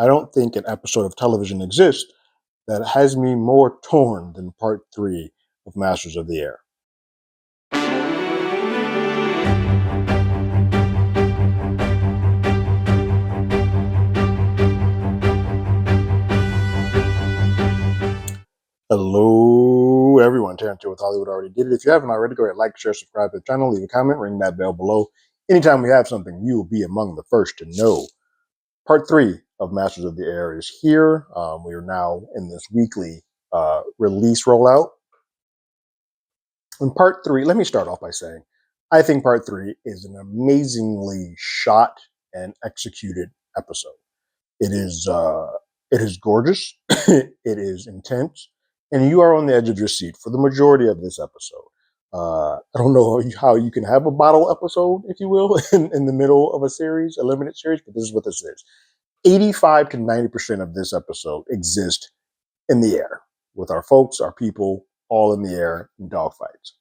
I don't think an episode of television exists that has me more torn than part 3 of Masters of the Air. Hello, everyone. Terrence here with Hollywood Already Did It. If you haven't already, go ahead, like, share, subscribe to the channel, leave a comment, ring that bell below. Anytime we have something, you will be among the first to know. Part 3 of Masters of the Air is here. We are now in this weekly release rollout. In part 3, let me start off by saying, I think part 3 is an amazingly shot and executed episode. It is gorgeous. It is intense. And you are on the edge of your seat for the majority of this episode. I don't know how you can have a bottle episode, if you will, in the middle of a series, a limited series, but this is what this is. 85 to 90% of this episode exist in the air with our folks, our people, all in the air in dogfights.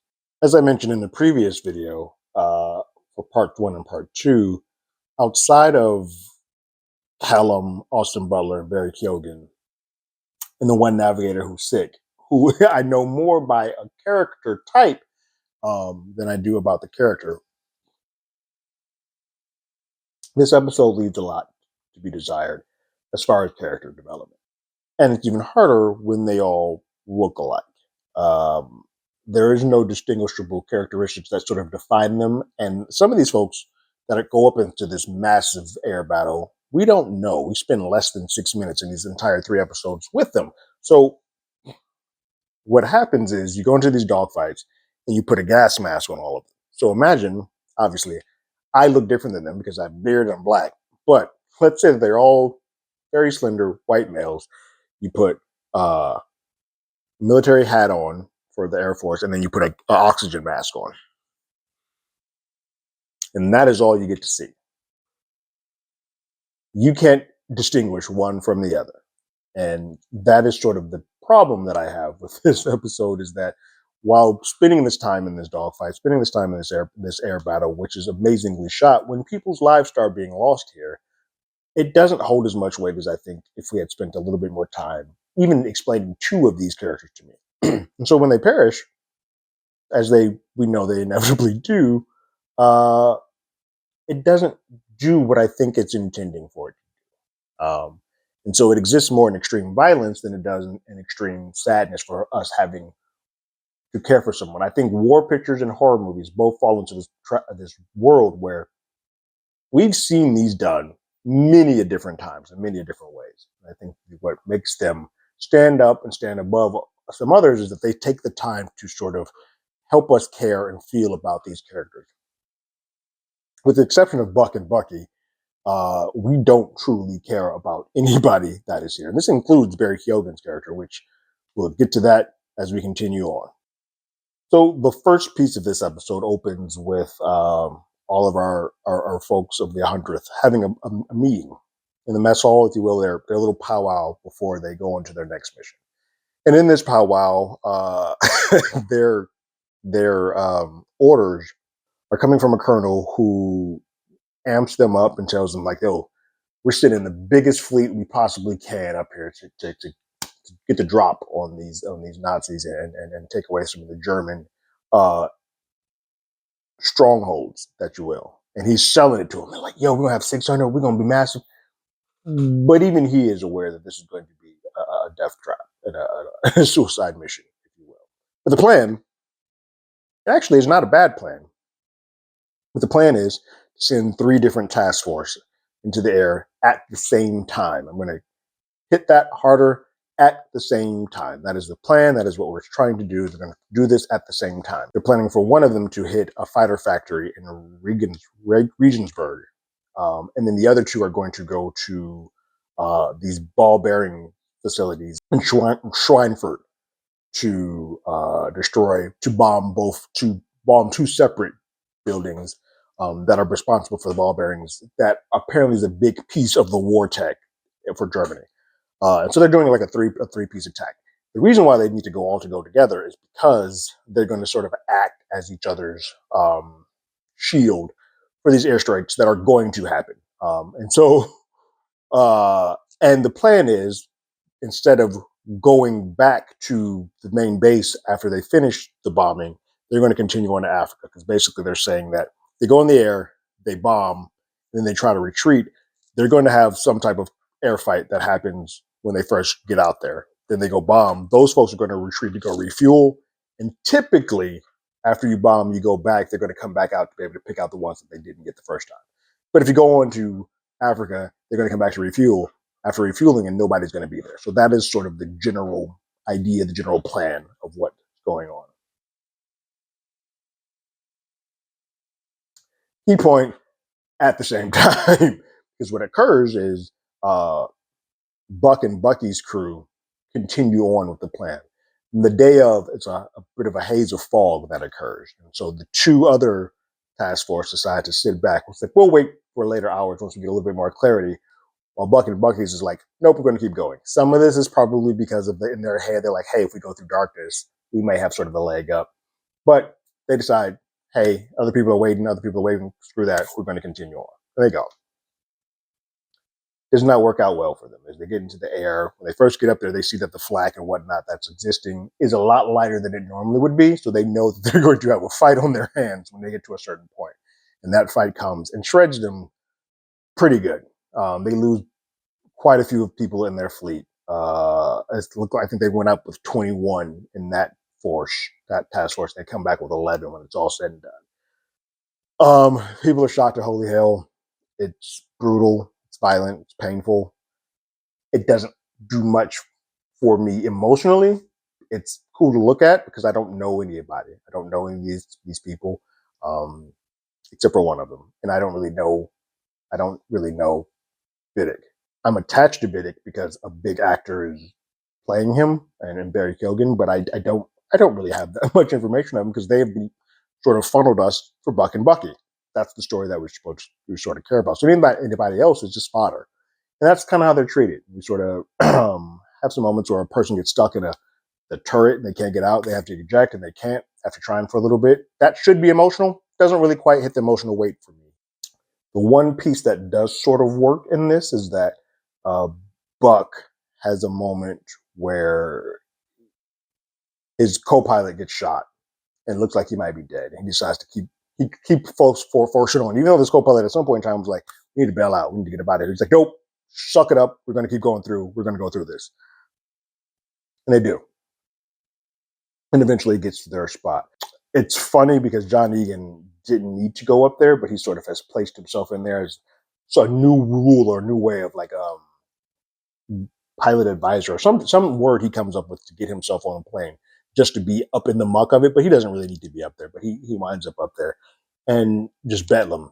As I mentioned in the previous video, for part 1 and part 2, outside of Callum, Austin Butler, and Barry Keoghan, and the one navigator who's sick, who I know more by a character type than I do about the character. This episode leaves a lot to be desired as far as character development. And it's even harder when they all look alike. There is no distinguishable characteristics that sort of define them. And some of these folks that go up into this massive air battle, we don't know. We spend less than 6 minutes in these entire 3 episodes with them. So what happens is you go into these dogfights and you put a gas mask on all of them. So imagine, obviously, I look different than them because I have beard and I'm black. But let's say that they're all very slender white males. You put a military hat on for the Air Force, and then you put an oxygen mask on. And that is all you get to see. You can't distinguish one from the other. And that is sort of the problem that I have with this episode, is that while spending this time in this dogfight, spending this time in this air battle, which is amazingly shot, when people's lives start being lost here, it doesn't hold as much weight as I think if we had spent a little bit more time even explaining 2 of these characters to me. And so when they perish, as we know they inevitably do, it doesn't do what I think it's intending for it to do. And so it exists more in extreme violence than it does in extreme sadness for us having to care for someone. I think war pictures and horror movies both fall into this world where we've seen these done many a different times in many a different ways. And I think what makes them stand up and stand above some others is that they take the time to sort of help us care and feel about these characters. With the exception of Buck and Bucky, we don't truly care about anybody that is here. And this includes Barry Keoghan's character, which we'll get to that as we continue on. So the first piece of this episode opens with all of our folks of the 100th having a meeting in the mess hall, if you will, their little powwow before they go into their next mission. And in this powwow, their orders are coming from a colonel who amps them up and tells them, like, yo, we're sending the biggest fleet we possibly can up here to get the drop on these Nazis and take away some of the German strongholds, that you will. And he's selling it to them. They're like, yo, we're gonna have 600, we're gonna be massive. But even he is aware that this is going to be a death trap and a suicide mission, if you will. But the plan actually is not a bad plan. But the plan is to send 3 different task forces into the air at the same time. I'm going to hit that harder, at the same time. That is the plan. That is what we're trying to do. They're going to do this at the same time. They're planning for one of them to hit a fighter factory in Regensburg. And then the other 2 are going to go to these ball bearing facilities in Schweinfurt to bomb 2 separate buildings that are responsible for the ball bearings. That apparently is a big piece of the war tech for Germany. And so they're doing like a three-piece attack. The reason why they need to go together is because they're going to sort of act as each other's shield for these airstrikes that are going to happen. And so And the plan is, instead of going back to the main base after they finish the bombing, they're going to continue on to Africa, because basically they're saying that they go in the air, they bomb, then they try to retreat. They're going to have some type of air fight that happens when they first get out there. Then they go bomb. Those folks are going to retreat to go refuel. And typically, after you bomb, you go back, they're going to come back out to be able to pick out the ones that they didn't get the first time. But if you go on to Africa, they're going to come back to refuel after refueling, and nobody's going to be there. So that is sort of the general idea, the general plan of what's going on. Key point at the same time, because what occurs is Buck and Bucky's crew continue on with the plan. And the day of, it's a bit of a haze of fog that occurs. And so the two other task force decide to sit back. It's like, we'll wait for later hours once we get a little bit more clarity. While Buck and Bucky's is like, nope, we're going to keep going. Some of this is probably because of in their head, they're like, hey, if we go through darkness, we may have sort of a leg up. But they decide, hey, other people are waiting, screw that, we're going to continue on. There they go. Does not work out well for them. As they get into the air, when they first get up there, they see that the flak and whatnot that's existing is a lot lighter than it normally would be. So they know that they're going to have a fight on their hands when they get to a certain point. And that fight comes and shreds them pretty good. They lose quite a few people in their fleet. I think they went up with 21 in that force, that task force. They come back with 11 when it's all said and done. People are shot to holy hell. It's brutal. It's violent. It's painful. It doesn't do much for me emotionally. It's cool to look at because I don't know anybody. I don't know any of these people, except for one of them, and I don't really know Biddick. I'm attached to Biddick because a big actor is playing him, and Barry Keoghan, but I don't really have that much information on him because they've sort of funneled us for Buck and Bucky. That's the story that we sort of care about. So anybody else is just fodder, and that's kind of how they're treated. We sort of have some moments where a person gets stuck in the turret and they can't get out. They have to eject and they can't after trying for a little bit. That should be emotional. Doesn't really quite hit the emotional weight for me. The one piece that does sort of work in this is that uh, Buck has a moment where his co-pilot gets shot and looks like he might be dead. And he decides to keep folks forcing on. Even though this co-pilot at some point in time was like, we need to bail out. We need to get about it. He's like, nope, suck it up. We're going to keep going through. We're going to go through this. And they do. And eventually it gets to their spot. It's funny because John Egan didn't need to go up there, but he sort of has placed himself in there as a new rule or a new way of like pilot advisor or some word he comes up with to get himself on a plane just to be up in the muck of it. But he doesn't really need to be up there, but he winds up there, and just bedlam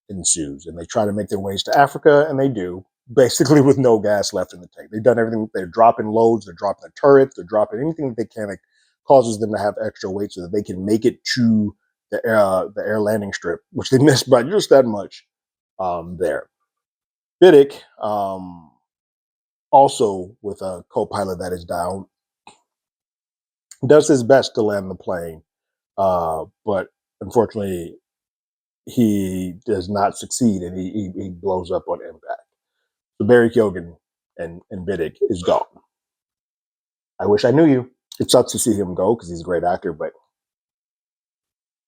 ensues. And they try to make their ways to Africa, and they do, basically with no gas left in the tank. They've done everything. They're dropping loads, they're dropping the turrets, they're dropping anything that they can that causes them to have extra weight so that they can make it to the air landing strip, which they missed by just that much there. Biddick, also with a co-pilot that is down, does his best to land the plane, but unfortunately he does not succeed, and he blows up on impact. So Barry Keoghan and Biddick is gone. I wish I knew you. It sucks to see him go because he's a great actor, but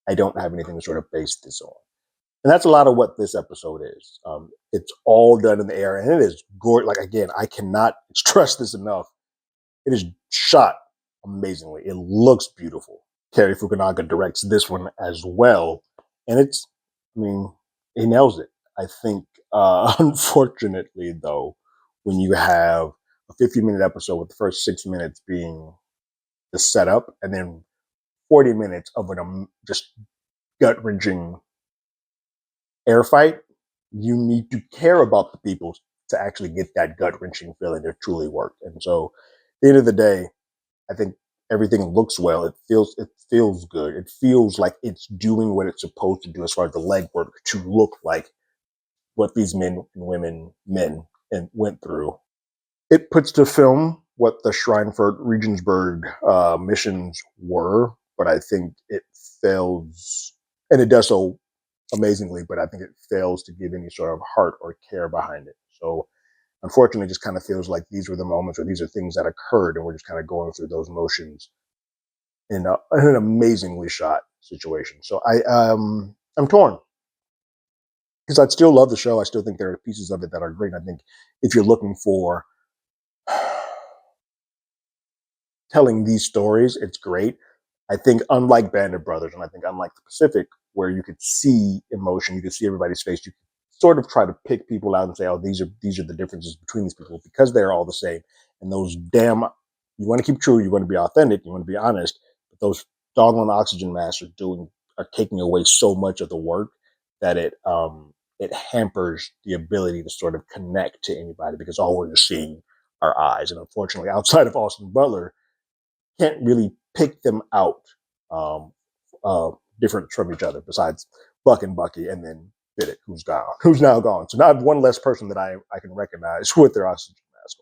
I don't have anything to sort of base this on. And that's a lot of what this episode is. It's all done in the air, and it is gorgeous. Like, again, I cannot stress this enough. It is shot amazingly. It looks beautiful. Cary Fukunaga directs this one as well, and he nails it. I think, unfortunately, though, when you have a 15-minute episode with the first 6 minutes being the setup, and then 40 minutes of an just gut-wrenching air fight, you need to care about the people to actually get that gut-wrenching feeling to truly work. And so, at the end of the day, I think everything looks well. It feels good. It feels like it's doing what it's supposed to do as far as the legwork to look like what these men and women went through. It puts to film what the Schweinfurt Regensburg missions were, but I think it fails, and it does so amazingly, but I think it fails to give any sort of heart or care behind it. So Unfortunately, it just kind of feels like these were the moments, or these are things that occurred, and we're just kind of going through those motions in an amazingly shot situation. So I'm torn because I still love the show. I still think there are pieces of it that are great. I think if you're looking for telling these stories, it's great. I think unlike Band of Brothers, and I think unlike the Pacific, where you could see emotion, you could see everybody's face, you could sort of try to pick people out and say, "Oh, these are the differences between these people," because they're all the same. And those damn, you want to keep true, you want to be authentic, you want to be honest, but those doggone oxygen masks are taking away so much of the work that it hampers the ability to sort of connect to anybody because all we're just seeing are eyes. And unfortunately, outside of Austin Butler, can't really pick them out um, different from each other besides Buck and Bucky, and then Biddick, who's now gone. So now I have one less person that I can recognize with their oxygen mask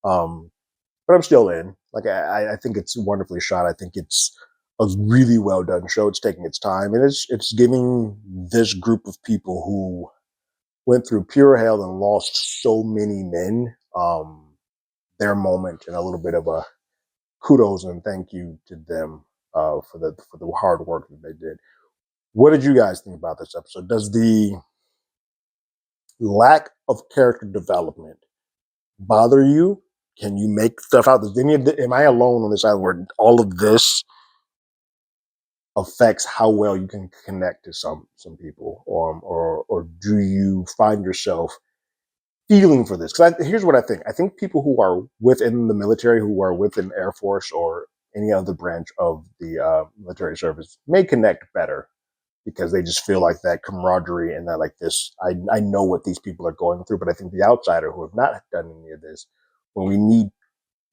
on. But I'm still in. Like I think it's wonderfully shot. I think it's a really well done show. It's taking its time, and it's giving this group of people who went through pure hell and lost so many men their moment and a little bit of a kudos and thank you to them for the hard work that they did. What did you guys think about this episode? Does the lack of character development bother you? Can you make stuff out? Am I alone on this island where all of this affects how well you can connect to some people, or do you find yourself feeling for this? Because here's what I think. I think people who are within the military, who are within Air Force or any other branch of the military service, may connect better because they just feel like that camaraderie and that like this. I know what these people are going through, but I think the outsider who have not done any of this, when we need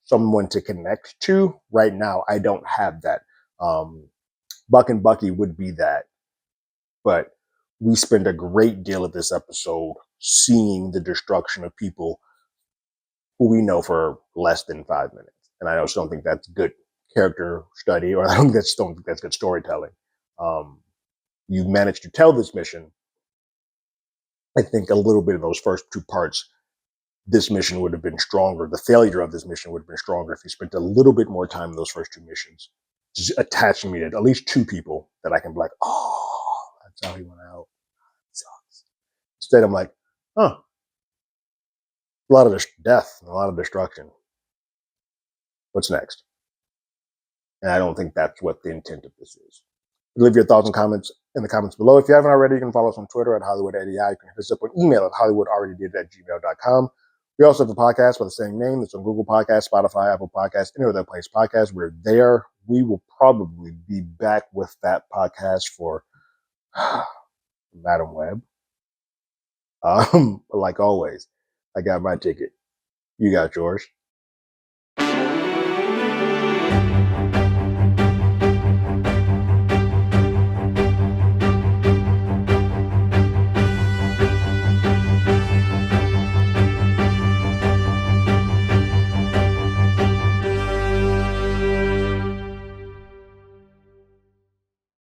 someone to connect to right now, I don't have that. Um, Buck and Bucky would be that, but we spend a great deal of this episode seeing the destruction of people who we know for less than 5 minutes. And I just don't think that's good character study, or don't think that's good storytelling. Um, you managed to tell this mission. I think a little bit of those first two parts, this mission would have been stronger. The failure of this mission would have been stronger if you spent a little bit more time in those first two missions, just attaching me to at least two people that I can be like, oh, that's how he went out. Sucks. Instead, I'm like, huh, a lot of death and a lot of destruction. What's next? And I don't think that's what the intent of this is. Leave your thoughts and comments in the comments below. If you haven't already, you can follow us on Twitter at HollywoodEDI. You can hit us up on email at HollywoodAlreadyDid@gmail.com. We also have a podcast by the same name. It's on Google Podcasts, Spotify, Apple Podcasts, any other place podcasts. We're there. We will probably be back with that podcast for Madam Web. Like always, I got my ticket. You got yours.